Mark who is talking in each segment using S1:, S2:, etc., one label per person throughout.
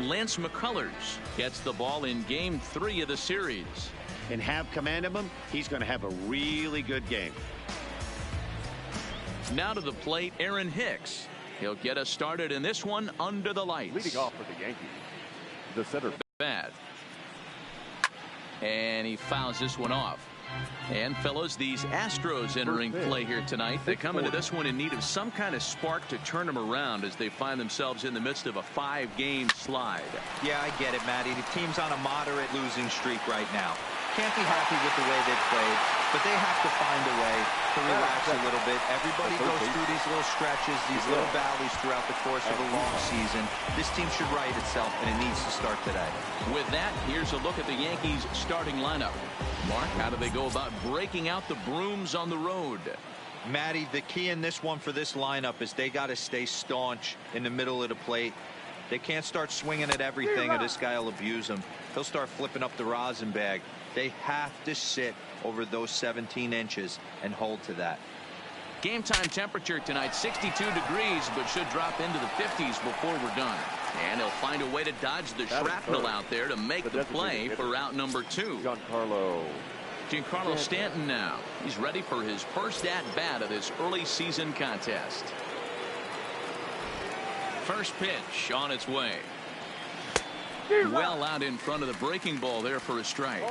S1: Lance McCullers gets the ball in Game 3 of the series.
S2: And have command of him, he's going to have a really good game.
S1: Now to the plate, Aaron Hicks. He'll get us started in this one under the lights.
S3: Leading off for the Yankees, the center.
S1: Bad. And he fouls this one off. And fellas, these Astros entering play here tonight. They come into this one in need of some kind of spark to turn them around as they find themselves in the midst of a 5-game slide.
S4: Yeah, I get it, Matty. The team's on a moderate losing streak right now. Can't be happy with the way they've played, but they have to find a way to relax a little bit. Everybody goes through these little stretches, these little valleys throughout the course of a long season. This team should right itself, and it needs to start today.
S1: With that, here's a look at the Yankees starting lineup. Mark, how do they go about breaking out the brooms on the road?
S4: Matty, the key in this one for this lineup is they got to stay staunch in the middle of the plate. They can't start swinging at everything, or this guy will abuse them. He'll start flipping up the rosin bag. They have to sit over those 17 inches and hold to that.
S1: Game time temperature tonight, 62 degrees, but should drop into the 50s before we're done. And he'll find a way to dodge the shrapnel out there to make the play for out number 2. Giancarlo Stanton now. He's ready for his first at-bat of this early season contest. First pitch on its way. Well out in front of the breaking ball there for a strike.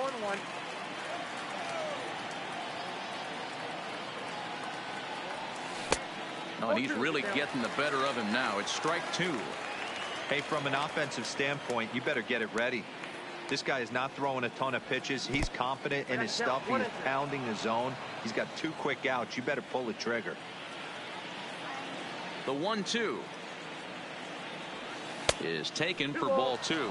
S1: Oh, and he's really getting the better of him now. It's strike 2.
S4: Hey, from an offensive standpoint, you better get it ready. This guy is not throwing a ton of pitches. He's confident in his stuff. He's pounding the zone. He's got 2 quick outs. You better pull the trigger.
S1: The 1-2 is taken for ball 2.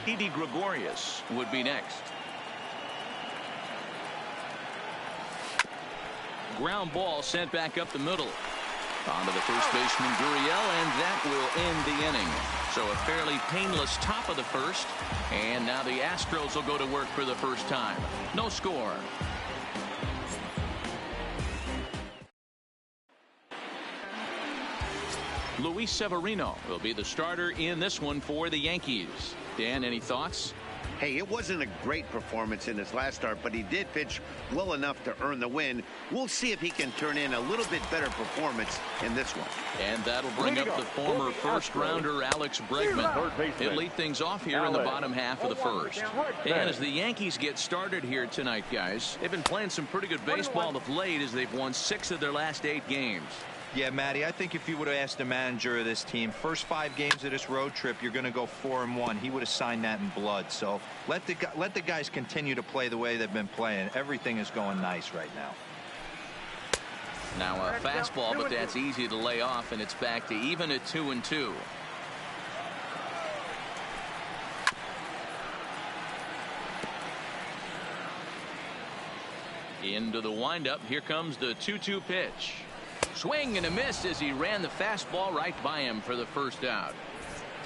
S1: Didi Gregorius would be next. Ground ball sent back up the middle. On to the first baseman, Gurriel, and that will end the inning. So a fairly painless top of the first. And now the Astros will go to work for the first time. No score. Luis Severino will be the starter in this one for the Yankees. Dan, any thoughts?
S2: Hey, it wasn't a great performance in his last start, but he did pitch well enough to earn the win. We'll see if he can turn in a little bit better performance in this one.
S1: And that'll bring up the former first-rounder Alex Bregman. He'll lead things off here in the bottom half of the first. And as the Yankees get started here tonight, guys, they've been playing some pretty good baseball of late as they've won 6 of their last 8 games.
S4: Yeah, Matty, I think if you would have asked the manager of this team, first 5 games of this road trip, you're going to go 4-1. He would have signed that in blood. So let the guys continue to play the way they've been playing. Everything is going nice right now.
S1: Now a fastball, but that's easy to lay off, and it's back to even at 2-2. Into the windup. Here comes the 2-2 pitch. Swing and a miss as he ran the fastball right by him for the first out.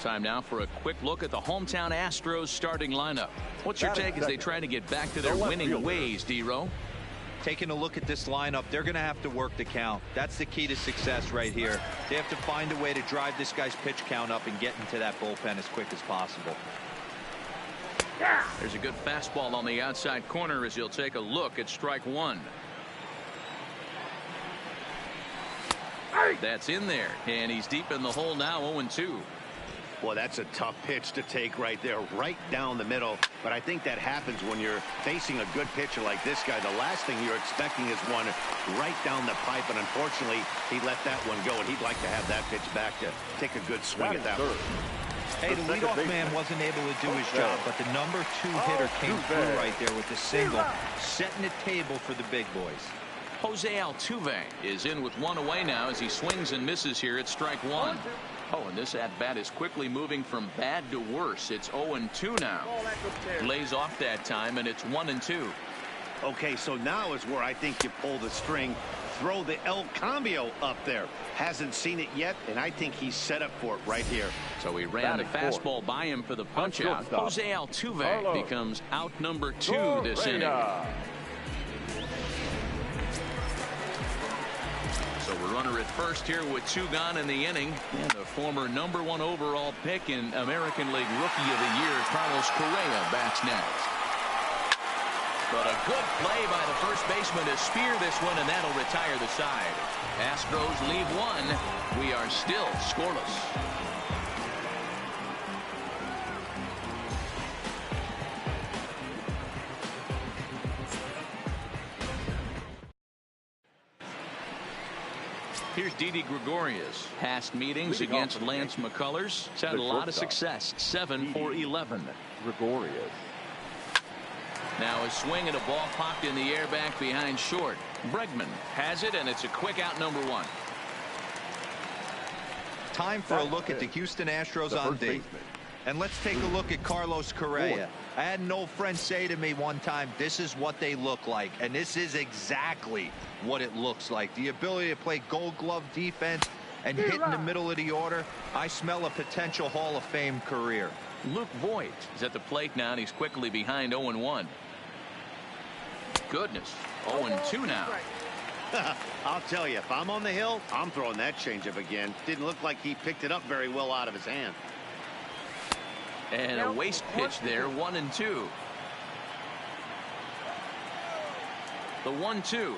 S1: Time now for a quick look at the hometown Astros starting lineup. What's your take as they try to get back to their winning ways, D-Row?
S4: Taking a look at this lineup, they're going to have to work the count. That's the key to success right here. They have to find a way to drive this guy's pitch count up and get into that bullpen as quick as possible.
S1: There's a good fastball on the outside corner as he'll take a look at strike 1. That's in there, and he's deep in the hole now, 0-2.
S2: Well, that's a tough pitch to take right there, right down the middle. But I think that happens when you're facing a good pitcher like this guy. The last thing you're expecting is one right down the pipe, and unfortunately, he let that one go, and he'd like to have that pitch back to take a good swing at that one.
S4: Hey, the leadoff man wasn't able to do his job, but the number 2 hitter came through right there with the single, setting the table for the big boys.
S1: Jose Altuve is in with 1 away now as he swings and misses here at strike 1. Oh, and this at-bat is quickly moving from bad to worse. It's 0-2 now. Lays off that time, and it's 1-2.
S2: Okay, so now is where I think you pull the string throw the El Cambio up there. Hasn't seen it yet, and I think he's set up for it right here.
S1: So he ran the fastball by him for the punch-out. Jose Altuve becomes out number 2 this inning. So we're runner at first here with 2 gone in the inning. And the former #1 overall pick in American League Rookie of the Year, Carlos Correa, bats next. But a good play by the first baseman to spear this one, and that'll retire the side. Astros leave 1. We are still scoreless. Here's Didi Gregorius. Past meetings against Lance McCullers. He's had a lot of success. 7 for 11.
S3: Gregorius.
S1: Now a swing and a ball popped in the air back behind short. Bregman has it, and it's a quick out number 1.
S4: Time for a look at the Houston Astros on D. And let's take a look at Carlos Correa. I had an old friend say to me one time, this is what they look like. And this is exactly what it looks like. The ability to play gold glove defense and hit in the middle of the order. I smell a potential Hall of Fame career.
S1: Luke Voigt is at the plate now, and he's quickly behind 0-1. Goodness, 0-2 now.
S2: I'll tell you, if I'm on the hill, I'm throwing that changeup again. Didn't look like he picked it up very well out of his hand.
S1: And a waste pitch there, 1-2. The 1-2.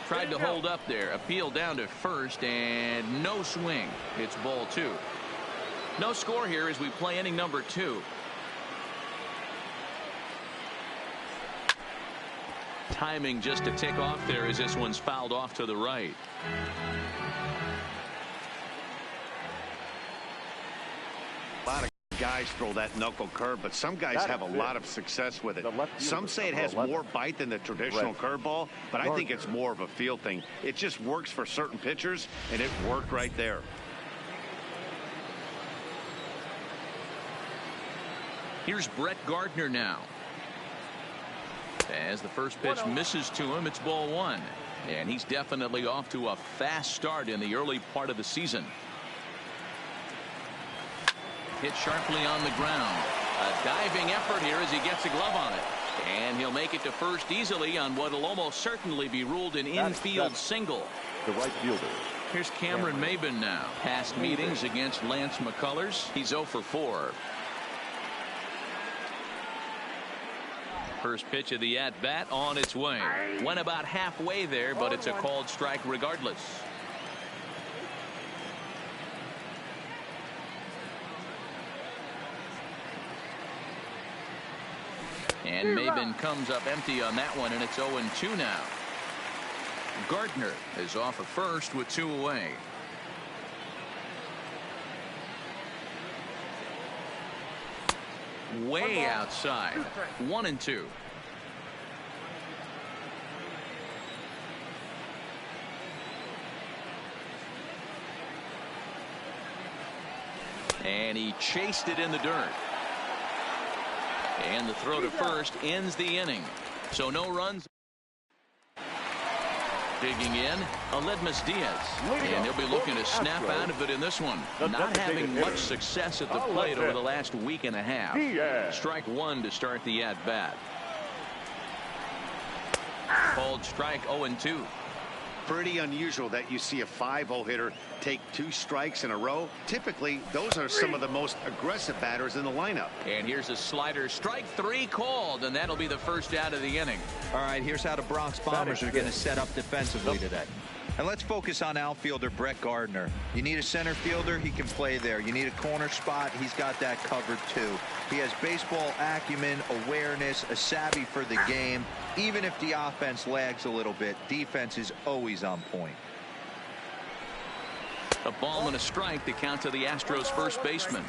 S1: Tried to hold up there. Appeal down to first, and no swing. It's ball 2. No score here as we play inning number 2. Timing just to tick off there as this one's fouled off to the right.
S2: A lot of guys throw that knuckle curve, but some guys have a lot of success with it. Some say it has more bite than the traditional curveball, but I think it's more of a feel thing. It just works for certain pitchers, and it worked right there.
S1: Here's Brett Gardner now. As the first pitch misses to him, it's ball 1. And he's definitely off to a fast start in the early part of the season. Hit sharply on the ground. A diving effort here as he gets a glove on it. And he'll make it to first easily on what will almost certainly be ruled an infield single.
S3: The right fielder.
S1: Here's Cameron Maybin now. Past meetings against Lance McCullers. He's 0 for 4. First pitch of the at-bat on its way. Went about halfway there, but it's a called strike regardless. And Maybin comes up empty on that one, and it's 0-2 now. Gardner is off at first with 2 away. Way outside. 1-2. And he chased it in the dirt. And the throw to first ends the inning. So no runs. Digging in, Aledmus Diaz. And he'll be looking to snap out of it in this one. Not having much success at the plate over the last week and a half. Strike 1 to start the at-bat. Called strike 0-2.
S2: Pretty unusual that you see a 5-0 hitter take 2 strikes in a row. Typically, those are some of the most aggressive batters in the lineup.
S1: And here's a slider. Strike 3 called, and that'll be the first out of the inning.
S4: All right, here's how the Bronx Bombers are going to set up defensively today. And let's focus on outfielder Brett Gardner. You need a center fielder, he can play there. You need a corner spot, he's got that covered too. He has baseball acumen, awareness, a savvy for the game. Even if the offense lags a little bit, defense is always on point.
S1: A ball and a strike to count to the Astros first baseman.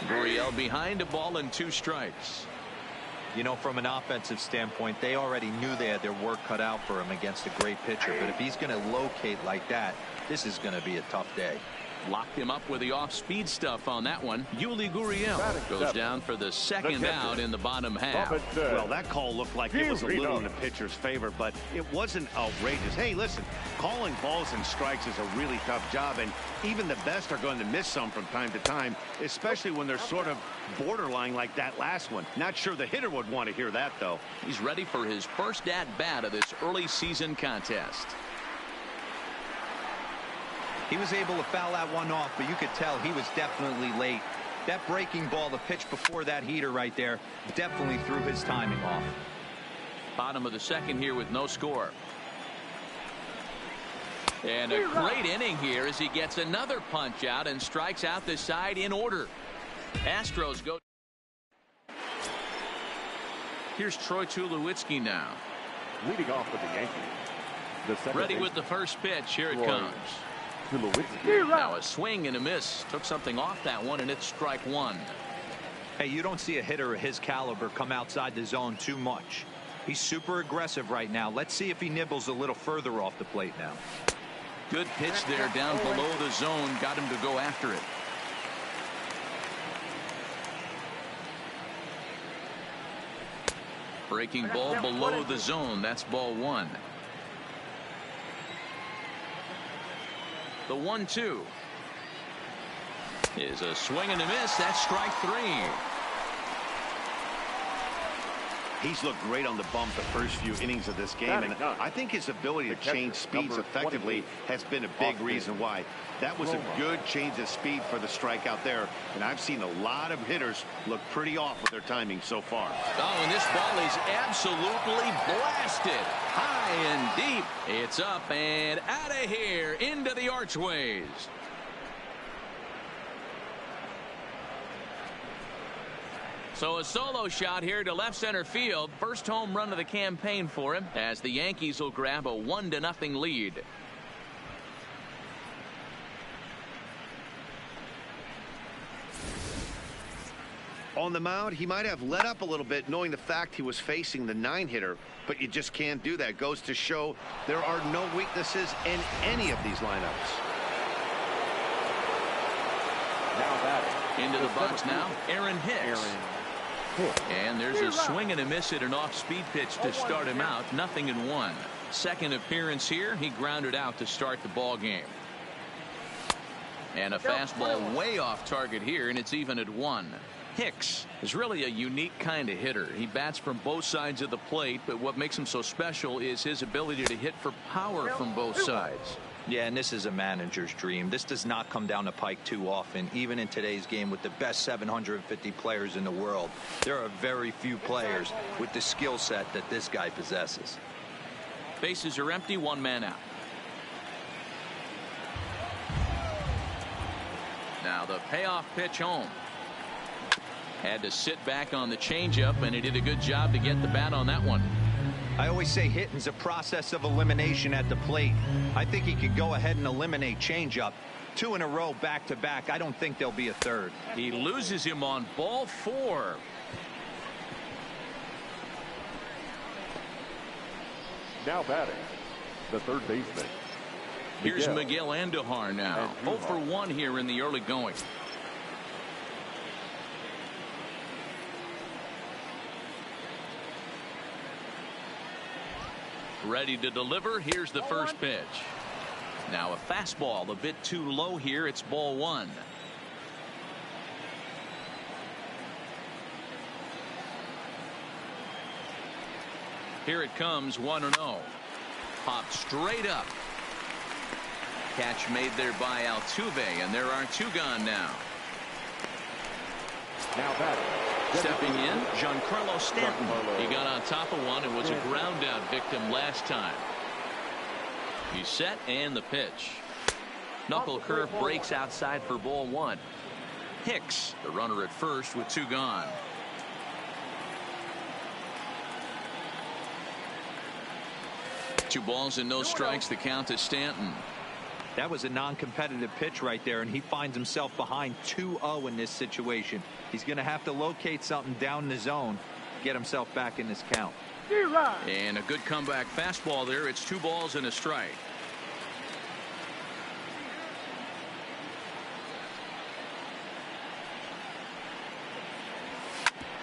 S1: Gurriel behind a ball and 2 strikes.
S4: You know, from an offensive standpoint, they already knew they had their work cut out for him against a great pitcher. But if he's going to locate like that, this is going to be a tough day.
S1: Locked him up with the off-speed stuff on that one. Yuli Gurriel goes down for the second out in the bottom half.
S2: Well, that call looked like it was a little in the pitcher's favor, but it wasn't outrageous. Hey, listen, calling balls and strikes is a really tough job, and even the best are going to miss some from time to time, especially when they're sort of borderline like that last one. Not sure the hitter would want to hear that, though.
S1: He's ready for his first at-bat of this early season contest.
S4: He was able to foul that one off, but you could tell he was definitely late. That breaking ball, the pitch before that heater right there, definitely threw his timing off.
S1: Bottom of the second here with no score. And a great inning here as he gets another punch out and strikes out the side in order. Astros go. Here's Troy Tulowitzki now.
S3: Leading off with the Yankees.
S1: Ready with the first pitch. Here it comes. Now a swing and a miss. Took something off that one, and it's strike one.
S4: Hey, you don't see a hitter of his caliber come outside the zone too much. He's super aggressive right now. Let's see if he nibbles a little further off the plate now.
S1: Good pitch there down below the zone. Got him to go after it. Breaking ball below the zone. That's ball one. The 1-2 is a swing and a miss. That's strike three.
S2: He's looked great on the bump the first few innings of this game, and I think his ability to change speeds effectively has been a big reason why. That was a good change of speed for the strikeout there, and I've seen a lot of hitters look pretty off with their timing so far.
S1: Oh, and this ball is absolutely blasted high and deep. It's up and out of here into the archways. So a solo shot here to left center field. First home run of the campaign for him as the Yankees will grab a 1-0 lead.
S2: On the mound, he might have let up a little bit knowing the fact he was facing the 9-hitter, but you just can't do that. Goes to show there are no weaknesses in any of these lineups.
S3: Now batting.
S1: Into the box now, Aaron Hicks. And there's a swing and a miss at an off-speed pitch to start him out. 0-1. Second appearance here. He grounded out to start the ball game. And a fastball way off target here, and it's even at 1. Hicks is really a unique kind of hitter. He bats from both sides of the plate, but what makes him so special is his ability to hit for power from both sides.
S4: Yeah, and this is a manager's dream. This does not come down the pike too often, even in today's game with the best 750 players in the world. There are very few players with the skill set that this guy possesses.
S1: Bases are empty, one man out. Now the payoff pitch home. Had to sit back on the changeup, and he did a good job to get the bat on that one.
S4: I always say hitting's a process of elimination at the plate. I think he could go ahead and eliminate changeup. 2 in a row back-to-back. I don't think there'll be a third.
S1: He loses him on ball 4.
S3: Now batting, the third baseman.
S1: Here's Miguel Andujar now. 0 for 1 here in the early going. Ready to deliver. Here's the first pitch. Now a fastball a bit too low here. It's ball 1. Here it comes, 1-0. Popped straight up. Catch made there by Altuve, and there are 2 gone now.
S3: Now batting.
S1: Stepping in, Giancarlo Stanton. He got on top of one and was a ground out victim last time. He's set and the pitch. Knuckle curve breaks outside for ball 1. Hicks, the runner at first with 2 gone. Two balls and no strikes. The count to Stanton.
S4: That was a non-competitive pitch right there, and he finds himself behind 2-0 in this situation. He's going to have to locate something down the zone, get himself back in this count.
S1: And a good comeback fastball there. It's 2 balls and a strike.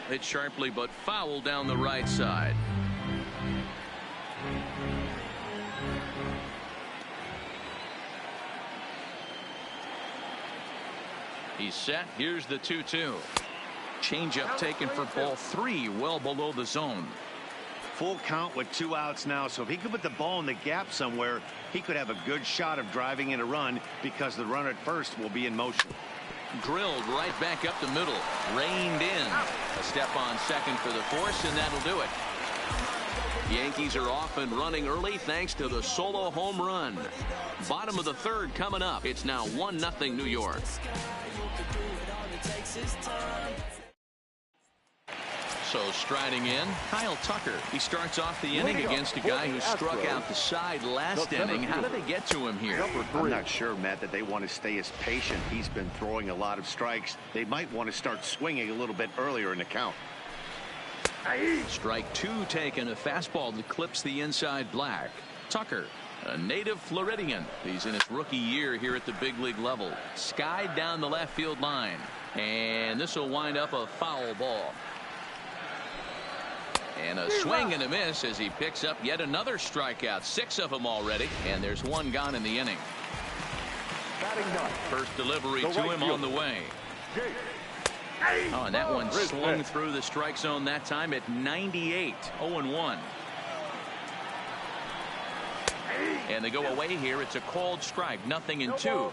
S1: hit sharply but foul down the right side. He's set. Here's the 2-2. Changeup taken for ball 3, well below the zone.
S2: Full count with 2 outs now, so if he could put the ball in the gap somewhere, he could have a good shot of driving in a run because the runner at first will be in motion.
S1: Drilled right back up the middle. Reined in. A step on second for the force, and that'll do it. Yankees are off and running early thanks to the solo home run. Bottom of the third coming up. It's now 1-0 New York. So striding in, Kyle Tucker. He starts off the inning against a guy who struck out the side last inning. How did they get to him here?
S2: I'm not sure, Matt, that they want to stay as patient. He's been throwing a lot of strikes. They might want to start swinging a little bit earlier in the count.
S1: Strike 2 taken, a fastball that clips the inside black. Tucker, a native Floridian. He's in his rookie year here at the big league level. Skied down the left field line. And this will wind up a foul ball. And a swing and a miss as he picks up yet another strikeout. 6 of them already. And there's 1 gone in the inning. First delivery to him on the way. Oh, and that one slung through the strike zone that time at 98. 0-1. And they go away here. It's a called strike. 0-2.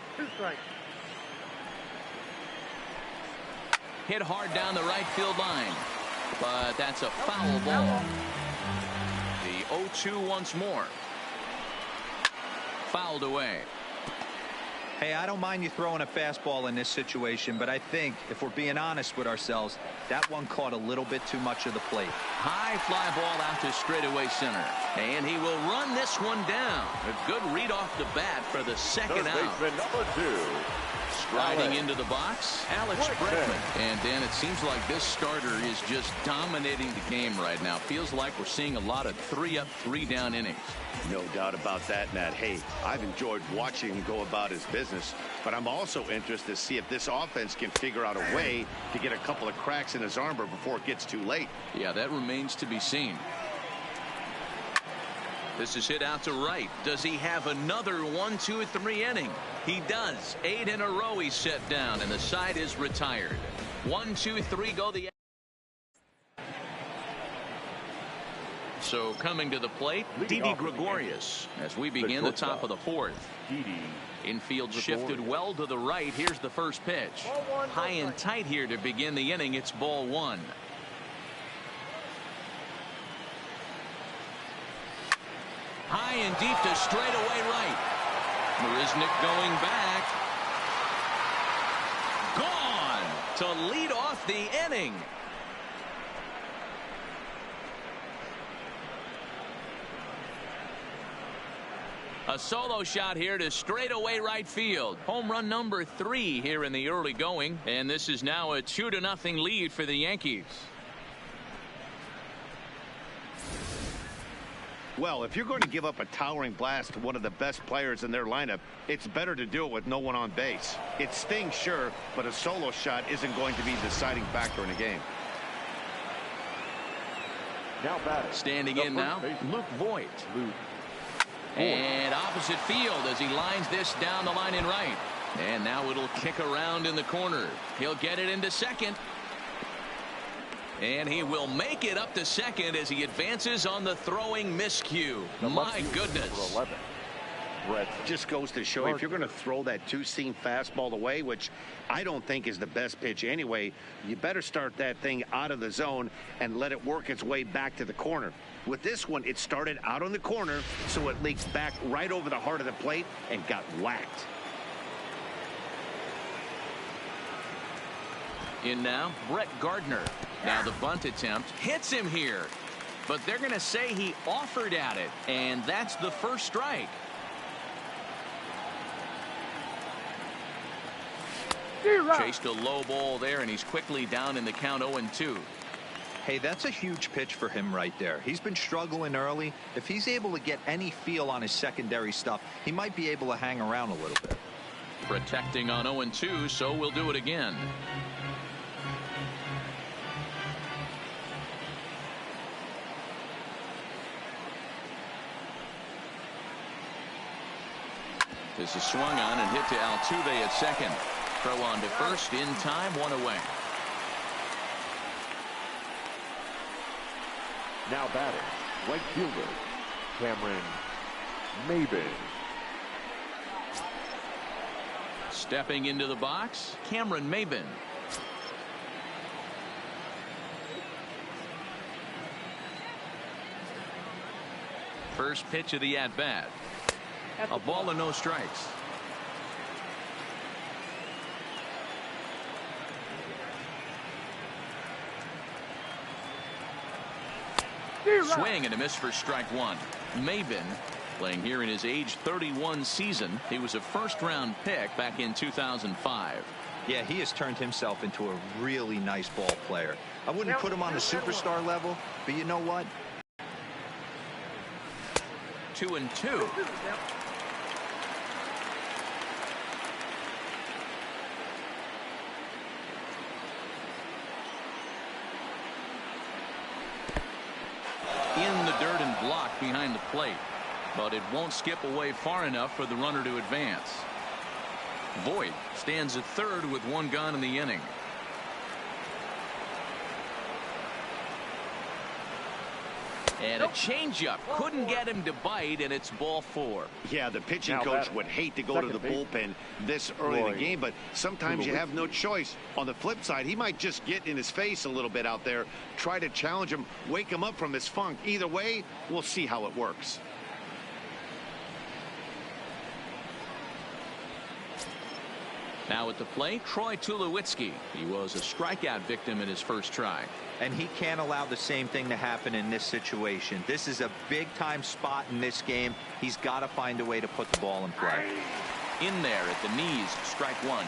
S1: Hit hard down the right field line. But that's a foul ball. The 0-2 once more. Fouled away.
S4: Hey, I don't mind you throwing a fastball in this situation, but I think if we're being honest with ourselves, that one caught a little bit too much of the plate.
S1: High fly ball out to straightaway center. And he will run this one down. A good read off the bat for the second out.
S3: Number 2.
S1: Striding into the box, Alex Bregman. And Dan, it seems like this starter is just dominating the game right now. Feels like we're seeing a lot of 3-up, 3-down innings.
S2: No doubt about that, Matt. Hey, I've enjoyed watching him go about his business, but I'm also interested to see if this offense can figure out a way to get a couple of cracks in his armor before it gets too late.
S1: Yeah, that remains to be seen. This is hit out to right. Does he have another 1, 2, 3 inning? He does. 8 in a row he's set down, and the side is retired. 1, 2, 3 go the. So coming to the plate, Didi Gregorius as we begin the top of the 4th. Infield shifted well to the right. Here's the first pitch. High and tight here to begin the inning. It's ball 1. High and deep to straightaway right. Marisnick going back. Gone to lead off the inning. A solo shot here to straightaway right field. Home run number 3 here in the early going. And this is now a 2-0 lead for the Yankees.
S2: Well, if you're going to give up a towering blast to one of the best players in their lineup, it's better to do it with no one on base. It stings, sure, but a solo shot isn't going to be the deciding factor in a game.
S3: Now batting.
S1: Standing in now, Luke Voigt. And opposite field as he lines this down the line in right. And now it'll kick around in the corner. He'll get it into second. And he will make it up to second as he advances on the throwing miscue. My goodness.
S2: Just goes to show if you're going to throw that two-seam fastball away, which I don't think is the best pitch anyway, you better start that thing out of the zone and let it work its way back to the corner. With this one, it started out on the corner, so it leaks back right over the heart of the plate and got whacked.
S1: In now, Brett Gardner. Now the bunt attempt hits him here. But they're going to say he offered at it, and that's the first strike. Chased a low ball there, and he's quickly down in the count 0-2.
S4: Hey, that's a huge pitch for him right there. He's been struggling early. If he's able to get any feel on his secondary stuff, he might be able to hang around a little bit.
S1: Protecting on 0-2, so we'll do it again. This is swung on and hit to Altuve at second. Throw on to first in time, one away.
S3: Now batting, right fielder, Cameron Maybin.
S1: Stepping into the box, Cameron Maybin. First pitch of the at-bat. A ball and no strikes. Swing and a miss for strike one. Maybin playing here in his age 31 season. He was a first-round pick back in 2005.
S4: Yeah, he has turned himself into a really nice ball player. I wouldn't put him on the superstar level, but you know what?
S1: 2-2. In the dirt and blocked behind the plate, but it won't skip away far enough for the runner to advance. Voit stands at third with one gone in the inning. And a changeup couldn't get him to bite, and it's ball four.
S2: Yeah, the pitching coach would hate to go to the bullpen this early in the game, but sometimes you have no choice. On the flip side, he might just get in his face a little bit out there, try to challenge him, wake him up from his funk. Either way, we'll see how it works.
S1: Now at the plate, Troy Tulowitzki. He was a strikeout victim in his first try.
S4: And he can't allow the same thing to happen in this situation. This is a big-time spot in this game. He's got to find a way to put the ball in play.
S1: In there at the knees, strike one.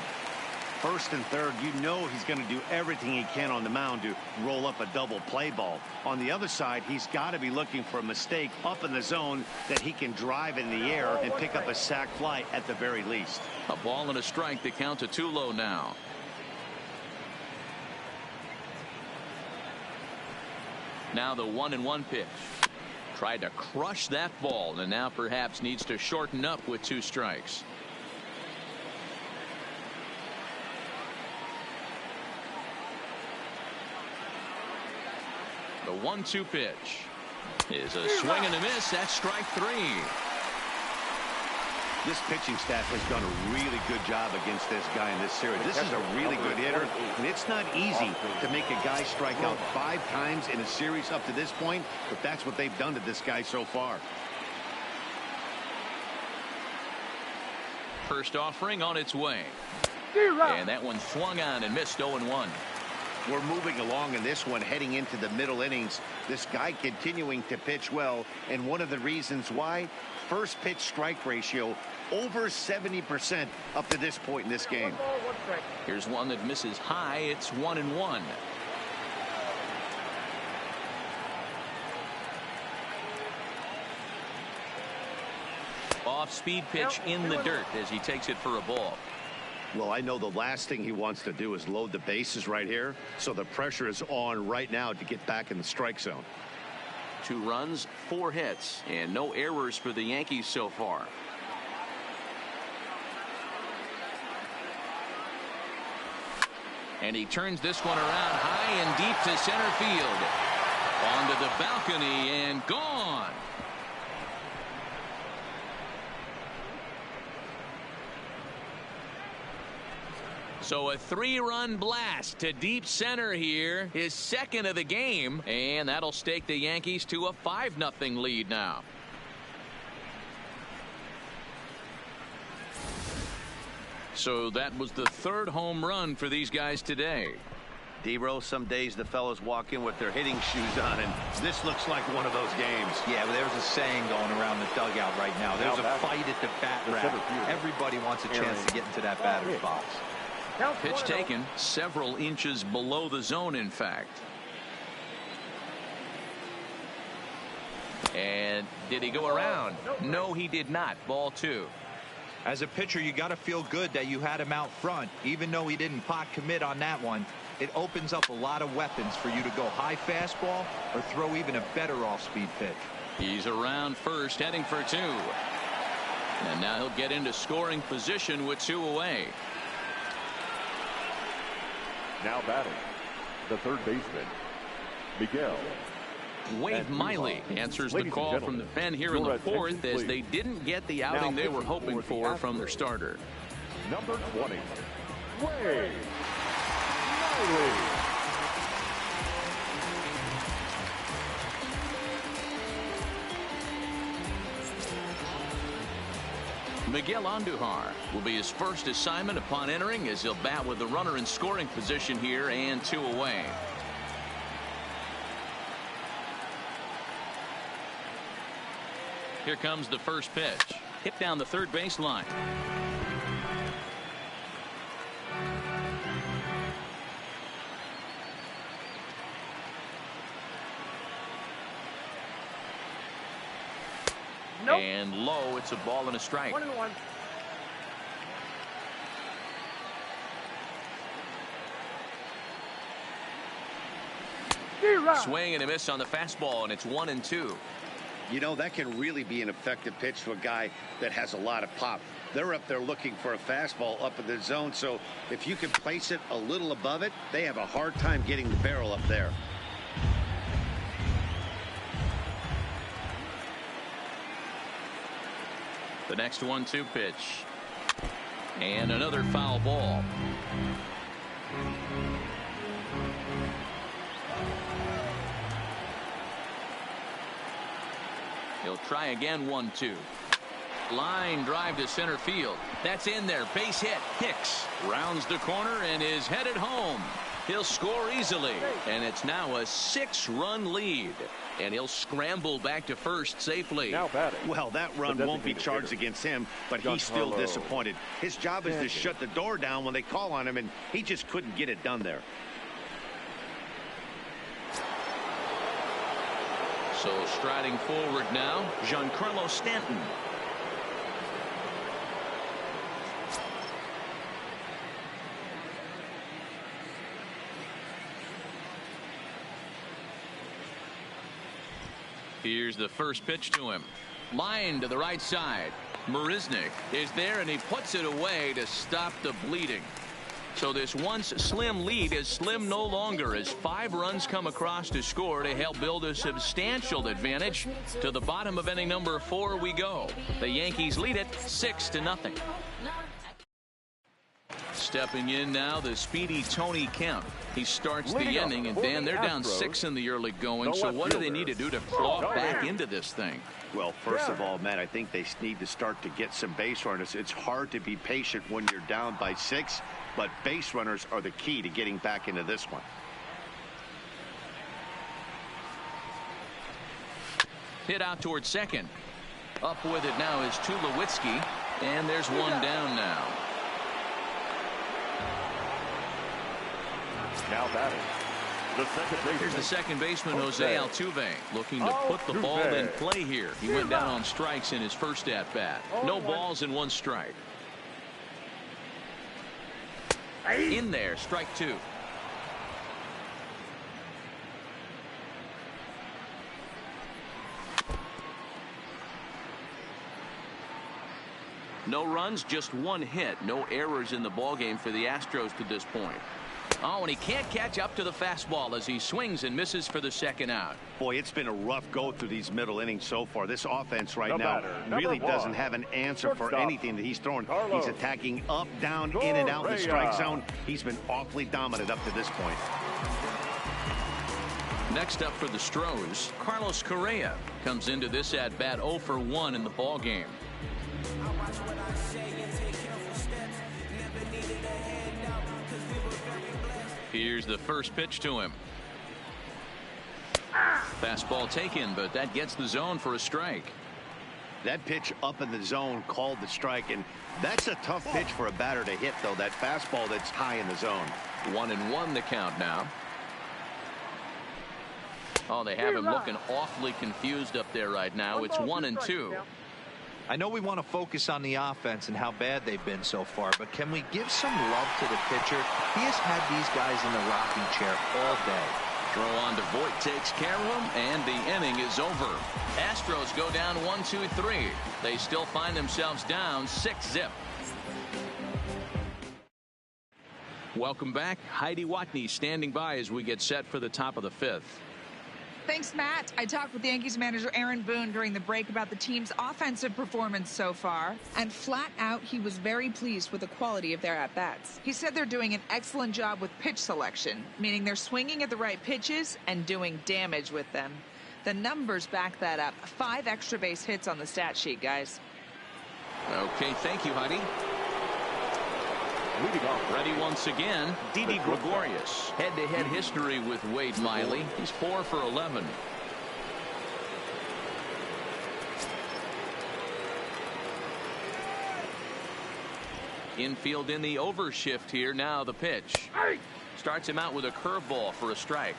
S2: First and third, you know he's going to do everything he can on the mound to roll up a double play ball. On the other side, he's got to be looking for a mistake up in the zone that he can drive in the air and pick up a sac fly at the very least.
S1: A ball and a strike. The count to 2-0 now. Now the 1-1 pitch. Tried to crush that ball, and now perhaps needs to shorten up with 2 strikes. The 1-2 pitch is a swing and a miss. That's strike 3.
S2: This pitching staff has done a really good job against this guy in this series. This is a really good hitter, and it's not easy to make a guy strike out 5 times in a series up to this point, but that's what they've done to this guy so far.
S1: First offering on its way. And that one swung on and missed. 0-1.
S2: We're moving along in this one, heading into the middle innings. This guy continuing to pitch well, and one of the reasons why, first pitch strike ratio over 70% up to this point in this game.
S1: Here's one that misses high. It's 1-1. Off speed pitch in the dirt as he takes it for a ball.
S2: Well, I know the last thing he wants to do is load the bases right here, so the pressure is on right now to get back in the strike zone.
S1: 2 runs, 4 hits, and no errors for the Yankees so far. And he turns this one around high and deep to center field. Onto the balcony and gone. So a 3-run blast to deep center here, his second of the game, and that'll stake the Yankees to a 5-0 lead now. So that was the 3rd home run for these guys today.
S2: D-Rose, some days the fellas walk in with their hitting shoes on, and this looks like one of those games.
S4: Yeah, but there's a saying going around the dugout right now. There's a fight at the bat rack. Everybody wants a chance to get into that batter's box.
S1: Pitch taken several inches below the zone, in fact. And did he go around? No, he did not. Ball 2.
S4: As a pitcher, you got to feel good that you had him out front, even though he didn't pot commit on that one. It opens up a lot of weapons for you to go high fastball or throw even a better off-speed pitch.
S1: He's around first, heading for 2. And now he'll get into scoring position with 2 away.
S3: Now batting, the third baseman, Miguel.
S1: Wade Miley answers the call from the pen here in the 4th as they didn't get the outing they were hoping for from their starter.
S3: Number 20, Wade Miley.
S1: Miguel Andujar will be his first assignment upon entering as he'll bat with the runner in scoring position here and 2 away. Here comes the first pitch. Hit down the third baseline. Nope. And low, it's a ball and a strike.
S5: 1-1.
S1: Swing and a miss on the fastball, and it's 1-2.
S2: You know, that can really be an effective pitch to a guy that has a lot of pop. They're up there looking for a fastball up in the zone, so if you can place it a little above it, they have a hard time getting the barrel up there.
S1: The next 1-2 pitch. And another foul ball. He'll try again. 1-2. Line drive to center field. That's in there. Base hit. Hicks rounds the corner and is headed home. He'll score easily, and it's now a 6-run lead. And he'll scramble back to first safely.
S3: Now batting.
S2: Well, that run won't be charged against him, but he's still disappointed. His job is to shut the door down when they call on him, and he just couldn't get it done there.
S1: So striding forward now, Giancarlo Stanton. Here's the first pitch to him. Line to the right side. Marisnick is there, and he puts it away to stop the bleeding. So this once slim lead is slim no longer as 5 runs come across to score to help build a substantial advantage. To the bottom of inning number 4 we go. The Yankees lead it 6-0. Stepping in now, the speedy Tony Kemp. He starts the inning, and Dan, they're down 6 in the early going. So what do they need to do to claw back into this thing?
S2: Well, first of all, Matt, I think they need to start to get some base runners. It's hard to be patient when you're down by 6, but base runners are the key to getting back into this one.
S1: Hit out towards second. Up with it now is Tulowitzki, and there's one down now.
S3: Now batting, the second baseman.
S1: Here's the second baseman, Jose Altuve, looking to put the ball in play here. He went down on strikes in his first at-bat. No balls and 1 strike. In there, strike 2. No runs, just 1 hit. No errors in the ballgame for the Astros to this point. Oh, and he can't catch up to the fastball as he swings and misses for the second out.
S2: Boy, it's been a rough go through these middle innings so far. This offense right now really doesn't have an answer for anything that he's throwing. He's attacking up, down, in and out in the strike zone. He's been awfully dominant up to this point.
S1: Next up for the Stros, Carlos Correa comes into this at-bat 0 for 1 in the ballgame. Here's the first pitch to him. Fastball taken, but that gets the zone for a strike.
S2: That pitch up in the zone called the strike, and that's a tough pitch for a batter to hit, though. That fastball that's high in the zone. 1-1 the count now. Oh, they have him looking awfully confused up there right now. It's 1-2.
S4: I know we want to focus on the offense and how bad they've been so far, but can we give some love to the pitcher? He has had these guys in the rocking chair all day.
S1: Throw on to Voit, takes care of him, and the inning is over. Astros go down 1-2-3. They still find themselves down 6-zip. Welcome back. Heidi Watney standing by as we get set for the top of the fifth.
S5: Thanks, Matt. I talked with Yankees manager Aaron Boone during the break about the team's offensive performance so far, and flat out, he was very pleased with the quality of their at-bats. He said they're doing an excellent job with pitch selection, meaning they're swinging at the right pitches and doing damage with them. The numbers back that up. 5 extra base hits on the stat sheet, guys.
S1: Okay, thank you, Heidi. Ready once again, Didi Gregorius. Head-to-head history with Wade Miley. He's 4 for 11. Infield in the overshift here. Now the pitch. Starts him out with a curveball for a strike.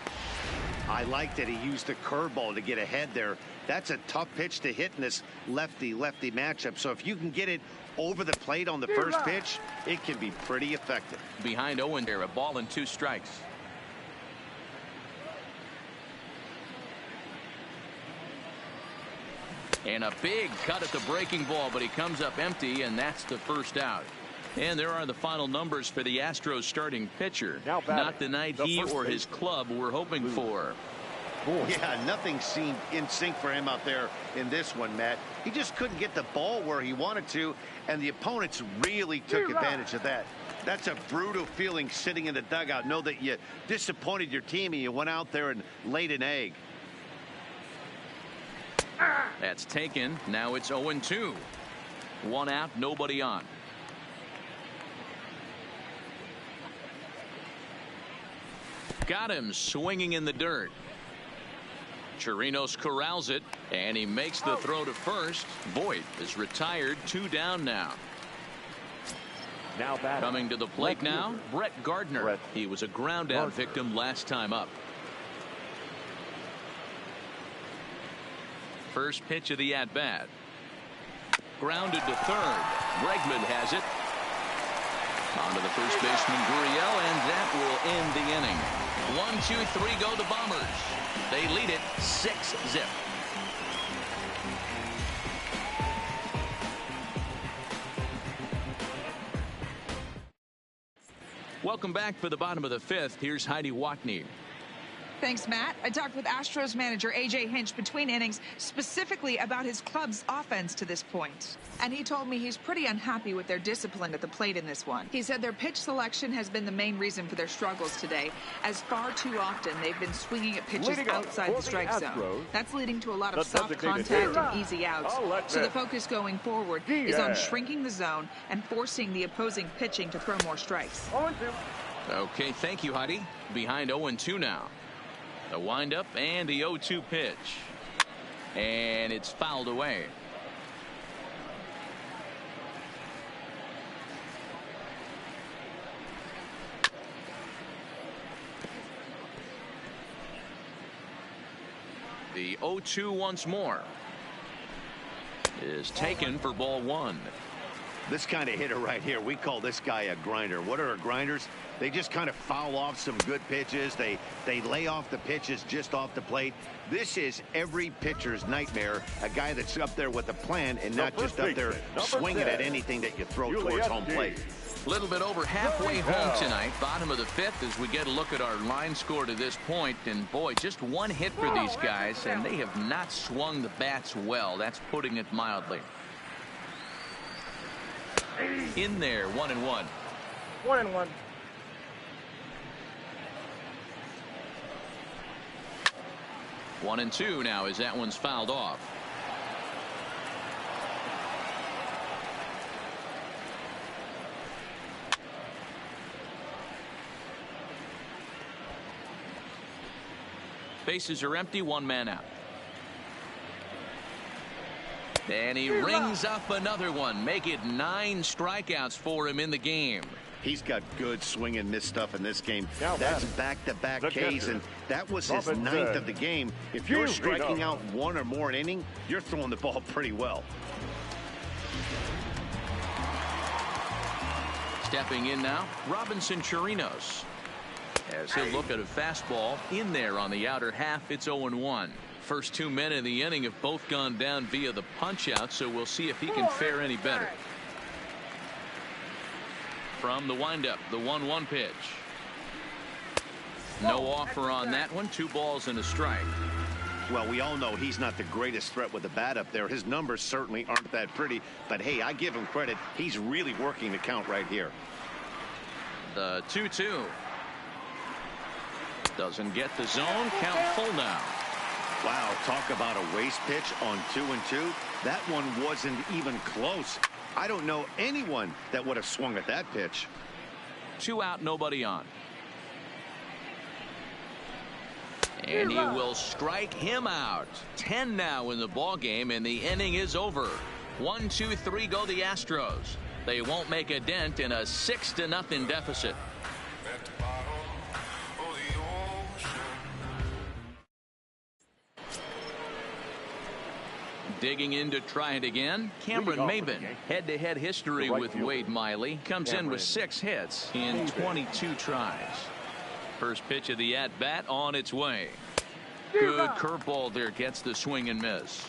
S2: I like that he used the curveball to get ahead there. That's a tough pitch to hit in this lefty-lefty matchup. So if you can get it over the plate on the first pitch, it can be pretty effective.
S1: Behind Owen there, a ball and 2 strikes. And a big cut at the breaking ball, but he comes up empty, and that's the first out. And there are the final numbers for the Astros starting pitcher. Not the night he or his club were hoping for.
S2: Yeah, nothing seemed in sync for him out there in this one, Matt. He just couldn't get the ball where he wanted to, and the opponents really took advantage of that. That's a brutal feeling sitting in the dugout. Know that you disappointed your team and you went out there and laid an egg.
S1: That's taken. Now it's 0-2. 1 out, nobody on. Got him swinging in the dirt. Chirinos corrals it, and he makes the throw to first. Voit is retired. 2 down now. Coming to the plate now, Brett Gardner. He was a ground out victim last time up. First pitch of the at bat. Grounded to third. Bregman has it. On to the first baseman Gurriel, and that will end the inning. 1-2-3 go the Bombers. They lead it 6-zip. Welcome back for the bottom of the fifth. Here's Heidi Watney.
S5: Thanks, Matt. I talked with Astros manager A.J. Hinch between innings specifically about his club's offense to this point. And he told me he's pretty unhappy with their discipline at the plate in this one. He said their pitch selection has been the main reason for their struggles today, as far too often they've been swinging at pitches outside the strike zone. That's leading to a lot of soft contact and easy outs. So the focus going forward is on shrinking the zone and forcing the opposing pitching to throw more strikes.
S1: Okay, thank you, Heidi. Behind 0-2 now. The windup and the 0-2 pitch. And it's fouled away. The 0-2 once more is taken for ball 1.
S2: This kind of hitter right here, we call this guy a grinder. What are grinders? They just kind of foul off some good pitches. They lay off the pitches just off the plate. This is every pitcher's nightmare, a guy that's up there with a plan and not just up there swinging at anything that you throw towards home plate.
S1: A little bit over halfway home tonight, bottom of the fifth, as we get a look at our line score to this point. And boy, just 1 hit for these guys, and they have not swung the bats well. That's putting it mildly. In there, 1-1.
S6: 1-1.
S1: 1-2 now as that one's fouled off. Bases are empty, 1 man out. And he rings up another one. Make it 9 strikeouts for him in the game.
S2: He's got good swing and miss stuff in this game. That's back-to-back Ks, and that was his 9th of the game. If you're striking out 1 or more an inning, you're throwing the ball pretty well.
S1: Stepping in now, Robinson Chirinos. As he'll look at a fastball in there on the outer half. It's 0-1. First 2 men in the inning have both gone down via the punch out, so we'll see if he can fare any better. From the windup, the 1-1 pitch. No offer on that one. 2 balls and a strike.
S2: Well, we all know he's not the greatest threat with the bat up there. His numbers certainly aren't that pretty, but hey, I give him credit. He's really working the count right here.
S1: The 2-2. Doesn't get the zone. Count full now.
S2: Wow, talk about a waste pitch on 2-2. That one wasn't even close. I don't know anyone that would have swung at that pitch.
S1: 2 out, nobody on. And he will strike him out. 10 now in the ball game, and the inning is over. 1-2-3 go the Astros. They won't make a dent in a 6-0 deficit. Digging in to try it again, Cameron Maybin. Head-to-head history with Wade Miley. Comes in with 6 hits in 22 tries. First pitch of the at-bat on its way. Good curveball there. Gets the swing and miss.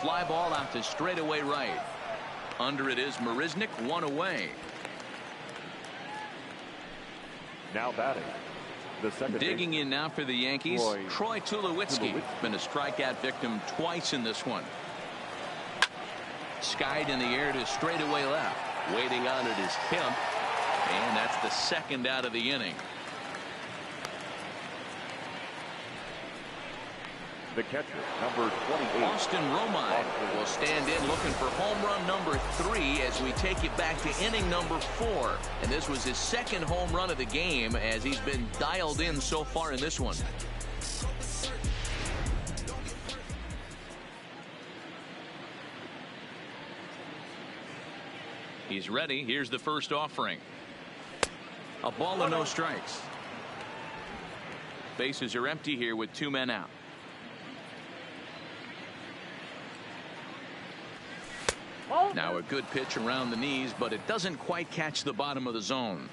S1: Fly ball out to straightaway right. Under it is Marisnik, 1 away.
S3: Now batting. The second
S1: Digging in now for the Yankees, Troy Tulowitzki. Been a strikeout victim twice in this one. Skied in the air to straightaway left. Waiting on it is Kemp. And that's the 2nd out of the inning.
S3: The catcher, number 28.
S1: Austin Romine will stand in looking for home run number 3 as we take it back to inning number 4. And this was his 2nd home run of the game as he's been dialed in so far in this one. He's ready. Here's the first offering. A ball and no strikes. Bases are empty here with 2 men out. Now a good pitch around the knees, but it doesn't quite catch the bottom of the zone.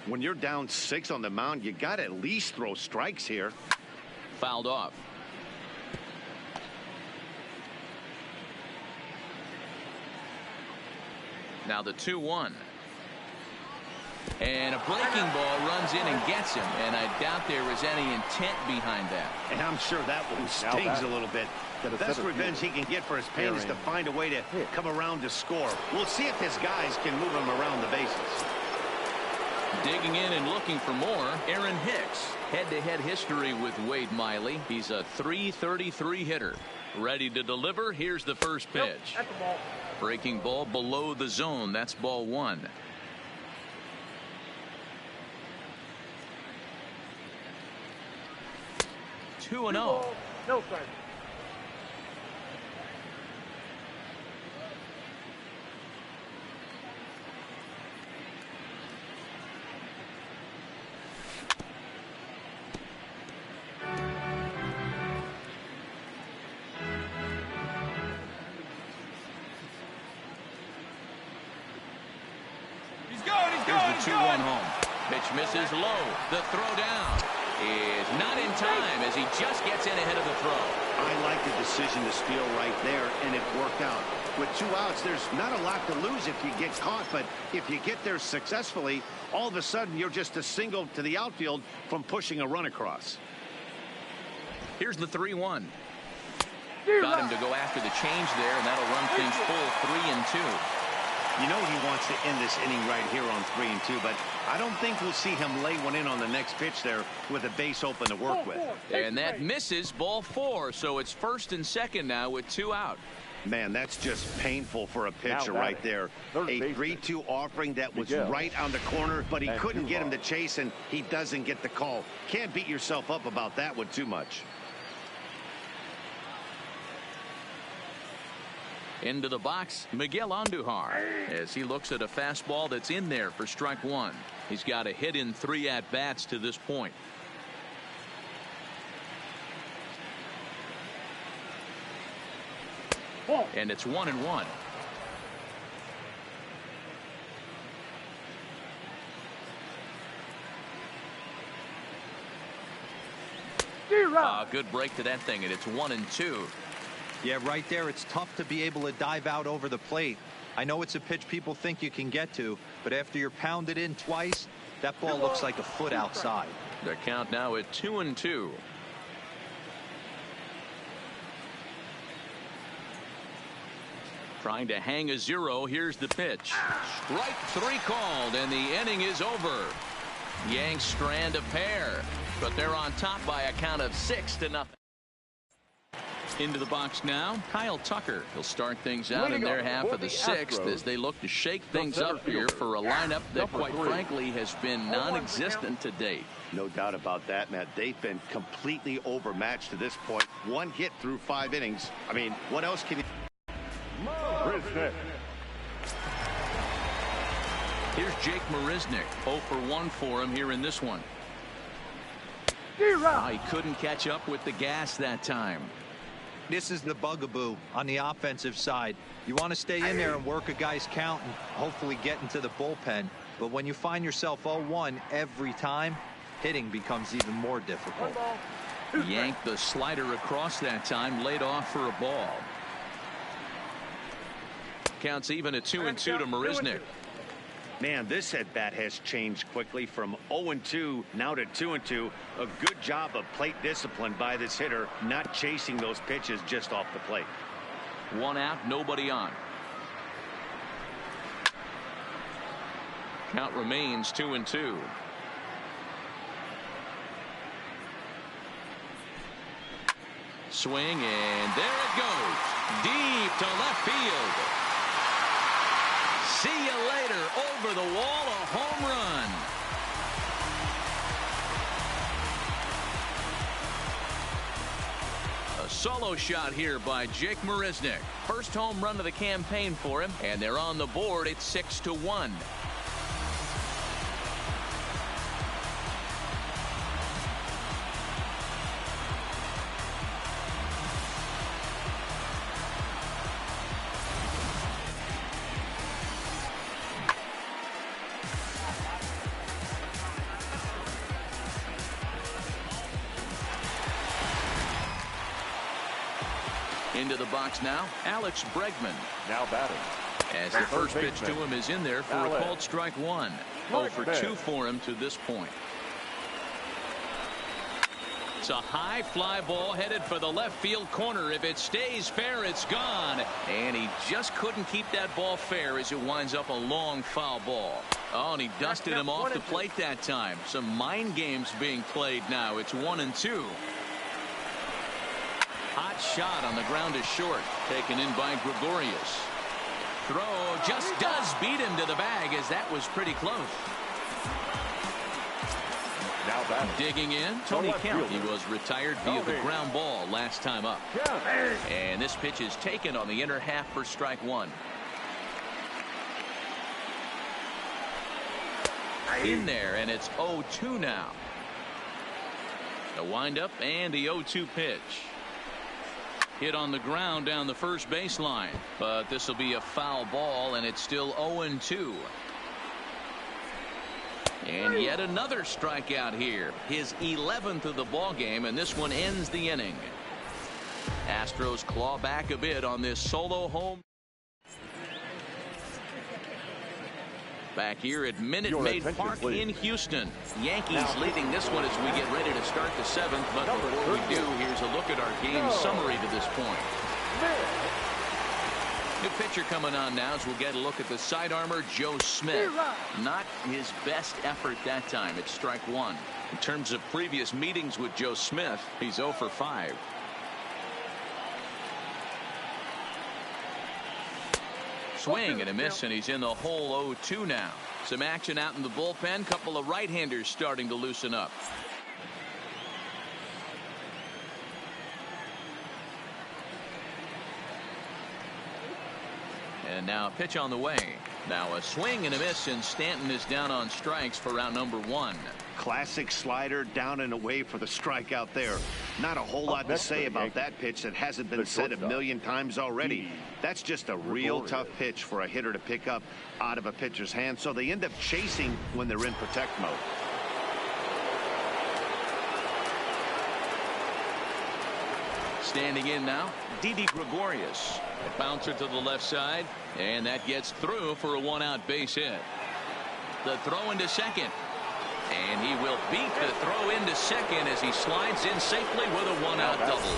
S2: When you're down 6 on the mound, you got to at least throw strikes here.
S1: Fouled off. Now the 2-1. And a breaking ball runs in and gets him, and I doubt there was any intent behind that.
S2: And I'm sure that one stings a little bit. The best revenge he can get for his pain is to find a way to come around to score. We'll see if his guys can move him around the bases.
S1: Digging in and looking for more, Aaron Hicks. Head-to-head history with Wade Miley. He's a .333 hitter. Ready to deliver. Here's the first pitch. Breaking ball below the zone. That's ball 1. Two and 0.
S6: No strike.
S1: Here's the 2-1 home. Pitch misses low. The throw down is not in time as he just gets in ahead of the throw.
S2: I like the decision to steal right there, and it worked out. With 2 outs, there's not a lot to lose if you get caught, but if you get there successfully, all of a sudden you're just a single to the outfield from pushing a run across.
S1: Here's the 3-1. Got him to go after the change there, and that'll run things full 3-2.
S2: You know he wants to end this inning right here on 3-2, but I don't think we'll see him lay one in on the next pitch there with a base open to work with.
S1: And that misses, ball 4, so it's 1st and 2nd now with 2 out.
S2: Man, that's just painful for a pitcher right there. A 3-2 offering that was right on the corner, but he couldn't get him to chase, and he doesn't get the call. Can't beat yourself up about that one too much.
S1: Into the box, Miguel Andujar, as he looks at a fastball that's in there for strike 1. He's got a hit in 3 at-bats to this point. And it's 1-1. Good break to that thing, and it's 1-2.
S4: Yeah, right there, it's tough to be able to dive out over the plate. I know it's a pitch people think you can get to, but after you're pounded in twice, that ball looks like a foot outside.
S1: The count now at 2-2. Trying to hang a zero. Here's the pitch. Strike 3 called, and the inning is over. Yanks strand a pair, but they're on top by a count of 6-0. Into the box now, Kyle Tucker. He'll start things out in their half of the 6th as they look to shake things up here for a lineup that, quite frankly, has been non-existent to date.
S2: No doubt about that, Matt. They've been completely overmatched to this point. 1 hit through 5 innings. I mean, what else can you...
S1: Here's Jake Marisnick. 0 for 1 for him here in this one. He couldn't catch up with the gas that time.
S4: This is the bugaboo on the offensive side. You want to stay in there and work a guy's count and hopefully get into the bullpen. But when you find yourself 0-1 every time, hitting becomes even more difficult.
S1: Yanked the slider across that time, laid off for a ball. Counts even at 2-2 to Marisnick.
S2: Man, this at bat has changed quickly from 0-2 now to 2-2. A good job of plate discipline by this hitter, not chasing those pitches just off the plate.
S1: 1 out, nobody on. Count remains 2-2. Swing, and there it goes. Deep to left field. See you later. Over the wall, a home run. A solo shot here by Jake Marisnick. First home run of the campaign for him, and they're on the board at 6-1. Into the box now, Alex Bregman.
S3: Now batting.
S1: As the first pitch to him is in there for a called strike 1. 0 for 2 for him to this point. It's a high fly ball headed for the left field corner. If it stays fair, it's gone. And he just couldn't keep that ball fair as it winds up a long foul ball. Oh, and he dusted him off the plate that time. Some mind games being played now. It's 1-2. Hot shot on the ground is short. Taken in by Gregorius. Throw just does beat him to the bag, as that was pretty close.
S3: Now batting.
S1: Digging in, Tony Kemp. He was retired via the ground ball last time up. And this pitch is taken on the inner half for strike 1. In there, and it's 0-2 now. The windup and the 0-2 pitch. Hit on the ground down the first baseline, but this will be a foul ball, and it's still 0-2. And yet another strikeout here, his 11th of the ball game, and this one ends the inning. Astros claw back a bit on this solo home. Back here at Minute Maid Park in Houston. Yankees leading this one as we get ready to start the 7th. But before we do, here's a look at our game summary to this point. New pitcher coming on now as we'll get a look at the side armor, Joe Smith. Not his best effort that time. It's strike 1. In terms of previous meetings with Joe Smith, he's 0 for 5. Swing and a miss, and he's in the hole. 0-2 now. Some action out in the bullpen. Couple of right-handers starting to loosen up. And now a pitch on the way. Now a swing and a miss, and Stanton is down on strikes for round number 1.
S2: Classic slider down and away for the strikeout there. Not a whole lot to say about that pitch that hasn't been said a million times already. That's just a real tough pitch for a hitter to pick up out of a pitcher's hand, so they end up chasing when they're in protect mode.
S1: Standing in now, Didi Gregorius. A bouncer to the left side, and that gets through for a one-out base hit. The throw into second. And he will beat the throw into second as he slides in safely with a one-out double.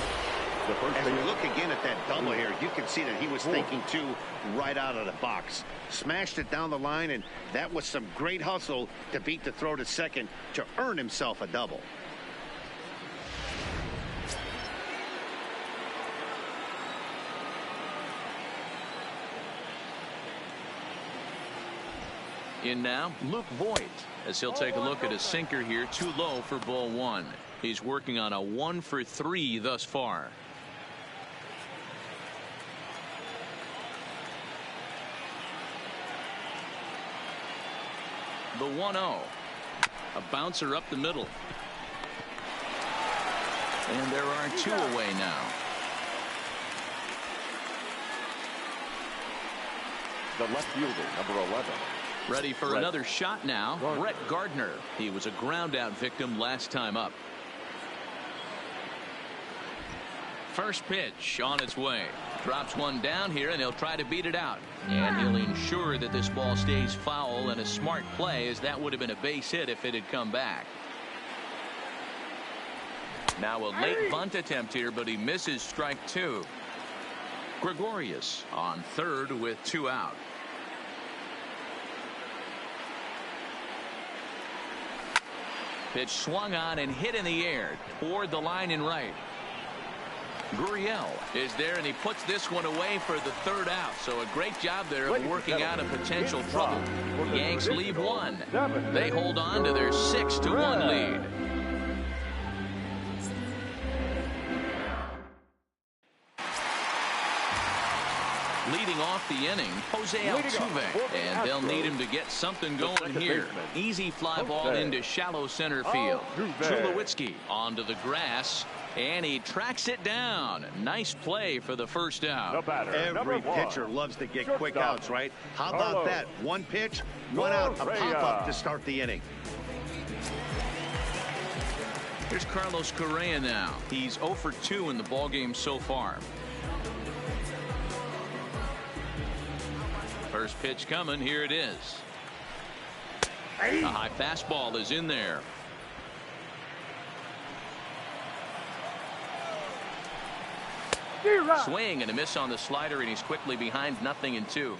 S2: As we look again at that double here, you can see that he was thinking too right out of the box. Smashed it down the line, and that was some great hustle to beat the throw to second to earn himself a double.
S1: In now, Luke Voigt, as he'll take a look at a sinker here, too low for ball one. He's working on a 1 for 3 thus far. The 1-0. A bouncer up the middle. And there are 2 away now.
S3: The left fielder, number 11.
S1: Ready for another shot now. Brett Gardner. He was a ground out victim last time up. First pitch on its way. Drops one down here, and he'll try to beat it out. And he'll ensure that this ball stays foul, and a smart play, as that would have been a base hit if it had come back. Now a late bunt attempt here, but he misses strike 2. Gregorius on third with 2 out. Pitch swung on and hit in the air toward the line in right. Gurriel is there, and he puts this one away for the 3rd out. So a great job there of working out a potential trouble. The Yanks leave 1. They hold on to their 6-1 lead. Leading off the inning, Jose Altuve, and they'll need him to get something going here. Easy fly ball into shallow center field. Tulowitzki onto the grass, and he tracks it down. Nice play for the first out.
S2: Every pitcher loves to get quick outs, right? How about that? 1 pitch, 1 out, a pop-up to start the inning.
S1: Here's Carlos Correa now. He's 0 for 2 in the ballgame so far. First pitch coming. Here it is. A high fastball is in there. Swing and a miss on the slider, and he's quickly behind 0-2.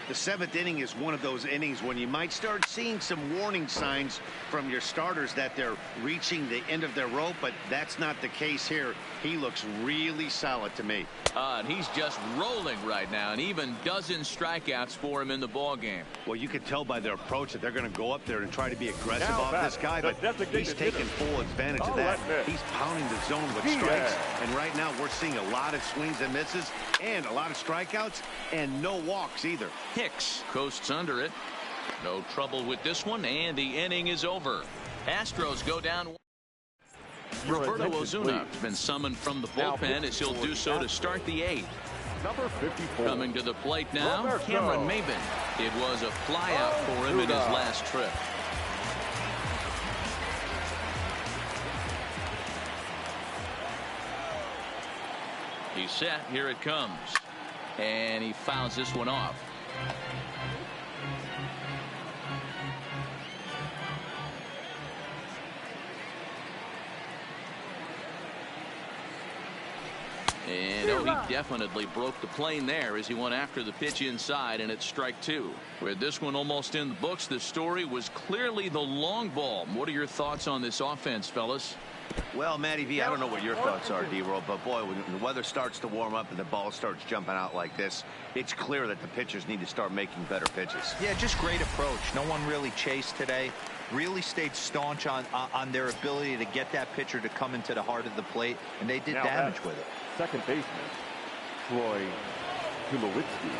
S2: The 7th inning is one of those innings when you might start seeing some warning signs from your starters that they're reaching the end of their rope, but that's not the case here. He looks really solid to me.
S1: And he's just rolling right now, and even dozen strikeouts for him in the ball game.
S2: Well, you can tell by their approach that they're going to go up there and try to be aggressive off this guy, but he's taking full advantage of that. He's pounding the zone with strikes, and right now we're seeing a lot of swings and misses and a lot of strikeouts and no walks either.
S1: Hicks coasts under it. No trouble with this one, and the inning is over. Astros go down. Roberto Ozuna has been summoned from the bullpen, as he'll do so to start the 8th.
S3: Number 54.
S1: Coming to the plate now, Cameron Maybin. It was a flyout for him in his last trip. He's set. Here it comes. And he fouls this one off. And he definitely broke the plane there as he went after the pitch inside, and it's strike 2. With this one almost in the books, the story was clearly the long ball. What are your thoughts on this offense, fellas?
S2: Well, Matty V, I don't know what your thoughts are, D-Roll, but boy, when the weather starts to warm up and the ball starts jumping out like this, it's clear that the pitchers need to start making better pitches.
S4: Yeah, just great approach. No one really chased today. Really stayed staunch on their ability to get that pitcher to come into the heart of the plate, and they did damage with it.
S3: Second baseman, Troy Tulowitzki.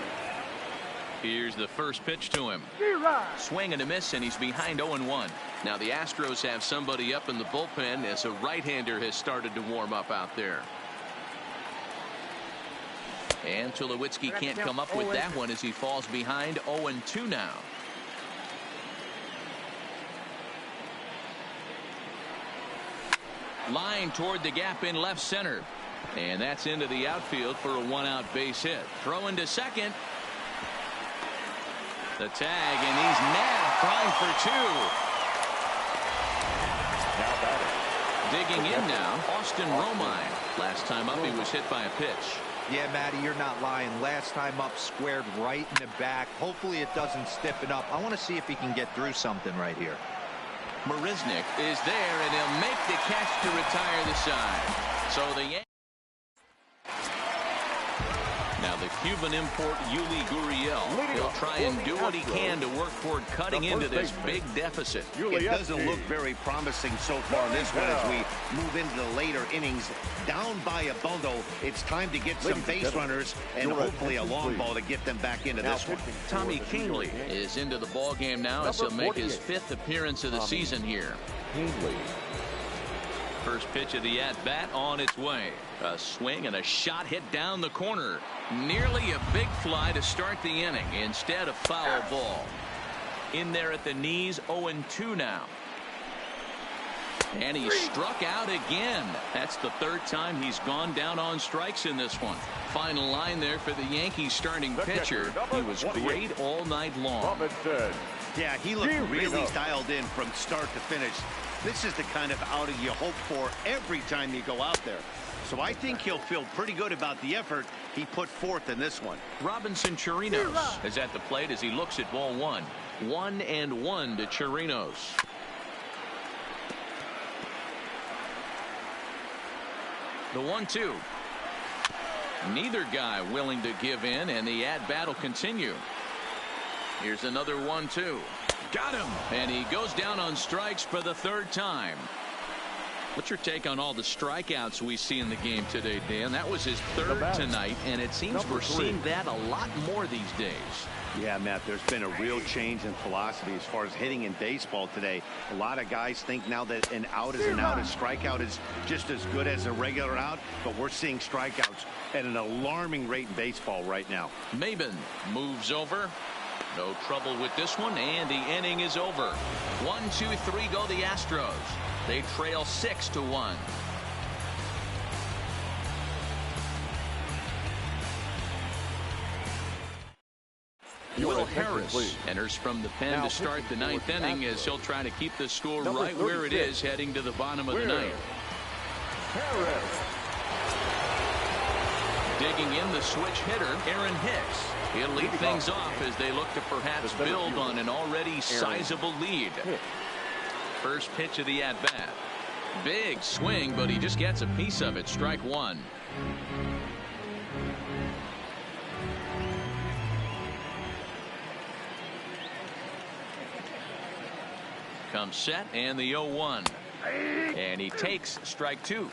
S1: Here's the first pitch to him. Swing and a miss, and he's behind 0-1. Now the Astros have somebody up in the bullpen as a right-hander has started to warm up out there. And Tulowitzki can't come up with that one as he falls behind 0-2 now. Line toward the gap in left center. And that's into the outfield for a one-out base hit. Throwing to second. The tag, and he's nabbed, trying for two.
S3: Now batting.
S1: Digging in now, Austin Romine. Last time up, he was hit by a pitch.
S4: Yeah, Matty, you're not lying. Last time up, squared right in the back. Hopefully it doesn't stiffen up. I want to see if he can get through something right here.
S1: Marisnick is there, and he'll make the catch to retire the side. So the now the Cuban import Yuli Gurriel will try and do what he can to work toward cutting into this big deficit.
S2: It doesn't look very promising so far in this one as we move into the later innings. Down by a bundle, it's time to get some base runners and hopefully a long ball to get them back into this one.
S1: Tommy Kingley is into the ball game now as he'll make his 5th appearance of the season here. First pitch of the at-bat on its way. A swing and a shot hit down the corner. Nearly a big fly to start the inning. Instead, a foul ball. In there at the knees, 0-2 now. And he struck out again. That's the 3rd time he's gone down on strikes in this one. Final line there for the Yankees starting pitcher. He was great all night long.
S2: Yeah, he looked really dialed in from start to finish. This is the kind of outing you hope for every time you go out there. So I think he'll feel pretty good about the effort he put forth in this one.
S1: Robinson Chirinos is at the plate as he looks at ball 1. 1-1 to Chirinos. The 1-2. Neither guy willing to give in, and the at-bat will continue. Here's another 1-2. Got him, and he goes down on strikes for the 3rd time. What's your take on all the strikeouts we see in the game today, Dan? That was his 3rd tonight, and it seems we're seeing that a lot more these days.
S2: Yeah, Matt, there's been a real change in philosophy as far as hitting in baseball today. A lot of guys think now that an out is an out. A strikeout is just as good as a regular out, but we're seeing strikeouts at an alarming rate in baseball right now.
S1: Maben moves over. No trouble with this one, and the inning is over. 1-2-3 go the Astros. They trail 6-1. Will Harris enters from the pen to start the 9th inning as he'll try to keep the score right where it is heading to the bottom of the 9th. Digging in the switch hitter, Aaron Hicks. He'll lead things off as they look to perhaps build on an already sizable lead. First pitch of the at-bat. Big swing, but he just gets a piece of it. Strike 1. Comes set, and the 0-1. And he takes strike 2.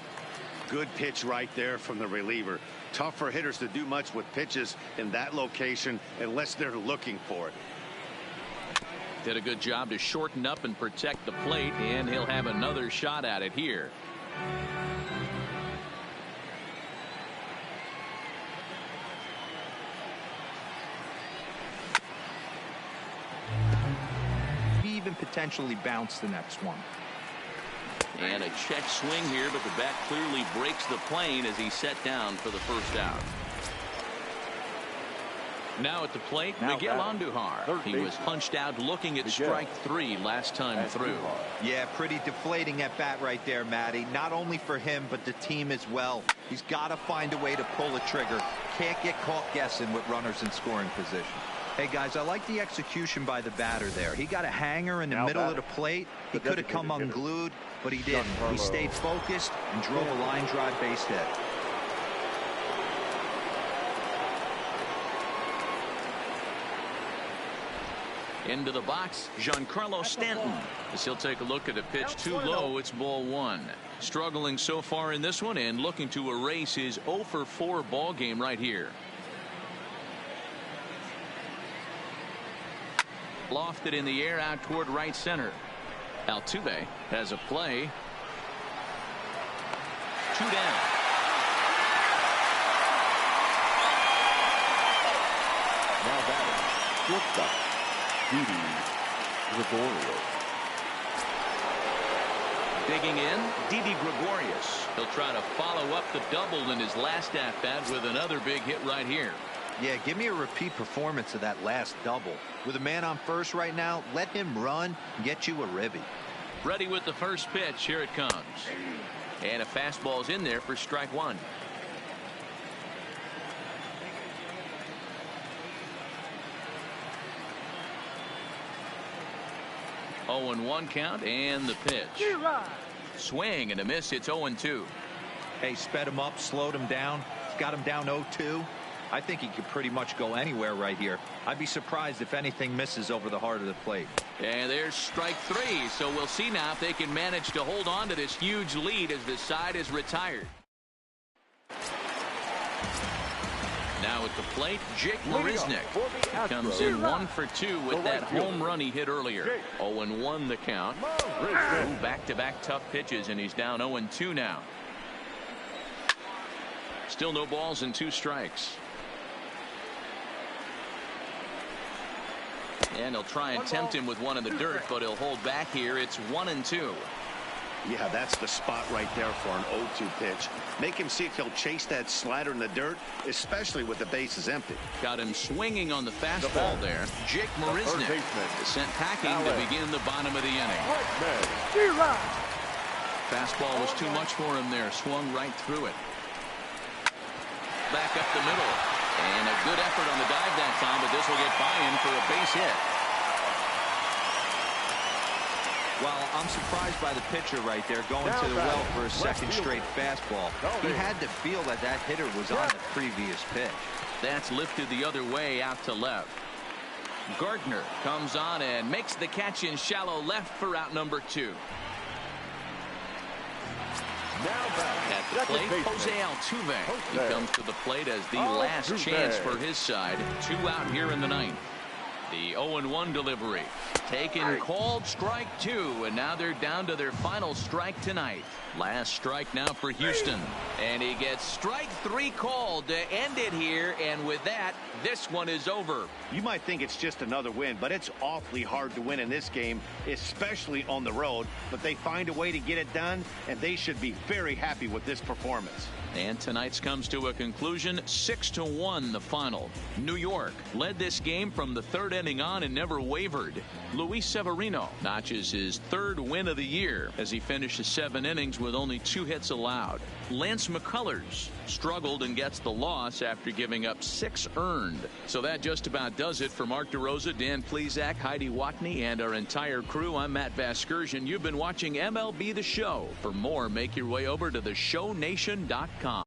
S2: Good pitch right there from the reliever. Tough for hitters to do much with pitches in that location unless they're looking for it.
S1: Did a good job to shorten up and protect the plate, and he'll have another shot at it here.
S4: He even potentially bounce the next one.
S1: And a check swing here, but the bat clearly breaks the plane as he's set down for the first out. Now at the plate, Miguel Andujar. He was punched out looking at strike 3 last time through.
S4: Yeah, pretty deflating at bat right there, Matty. Not only for him, but the team as well. He's got to find a way to pull a trigger. Can't get caught guessing with runners in scoring position. Hey, guys, I like the execution by the batter there. He got a hanger in the middle of the plate. He could have come unglued, but he didn't. He stayed focused and drove a line drive base hit.
S1: Into the box, Giancarlo Stanton. As he'll take a look at a pitch too low, it's ball 1. Struggling so far in this one and looking to erase his 0-for-4 ball game right here. Lofted in the air out toward right center. Altuve has a play. 2 down.
S3: Now batting, shortstop, Gregorio.
S1: Digging in, Didi Gregorius. He'll try to follow up the double in his last at-bat with another big hit right here.
S4: Yeah, give me a repeat performance of that last double. With a man on first right now, let him run and get you a ribby.
S1: Ready with the first pitch. Here it comes. And a fastball's in there for strike one. 0-1 count and the pitch. Swing and a miss. It's 0-2.
S4: Hey, sped him up, slowed him down, got him down 0-2. I think he could pretty much go anywhere right here. I'd be surprised if anything misses over the heart of the plate.
S1: And there's strike three. So we'll see now if they can manage to hold on to this huge lead as the side is retired. Now at the plate, Jake Marisnick comes in 1 for 2 with that home run he hit earlier. 0-1 the count. Back-to-back tough pitches, and he's down 0-2 now. Still no balls and 2 strikes. And he'll try and tempt him with one in the dirt, but he'll hold back here. It's 1-2.
S2: Yeah, that's the spot right there for an 0-2 pitch. Make him see if he'll chase that slider in the dirt, especially with the bases empty.
S1: Got him swinging on the fastball there. Jake Marisnick is sent packing to begin the bottom of the inning. Fastball was too much for him there. Swung right through it. Back up the middle. And a good effort on the dive that time, but this will get by him for a base hit.
S4: Well, I'm surprised by the pitcher right there going to the well for a second straight fastball. He had to feel that that hitter was on the previous pitch.
S1: That's lifted the other way out to left. Gardner comes on and makes the catch in shallow left for out number 2. At the plate, Jose Altuve. He comes to the plate as the last chance for his side. 2 out here in the 9th. The 0-1 delivery. Taken, called, strike 2, and now they're down to their final strike tonight. Last strike now for Houston. And he gets strike 3 called to end it here, and with that, this one is over.
S2: You might think it's just another win, but it's awfully hard to win in this game, especially on the road. But they find a way to get it done, and they should be very happy with this performance.
S1: And tonight's comes to a conclusion, 6-1 the final. New York led this game from the 3rd inning on and never wavered. Luis Severino notches his 3rd win of the year as he finishes 7 innings with only 2 hits allowed. Lance McCullers struggled and gets the loss after giving up 6 earned. So that just about does it for Mark DeRosa, Dan Plesac, Heidi Watney, and our entire crew. I'm Matt Vasgersian. You've been watching MLB The Show. For more, make your way over to theshownation.com.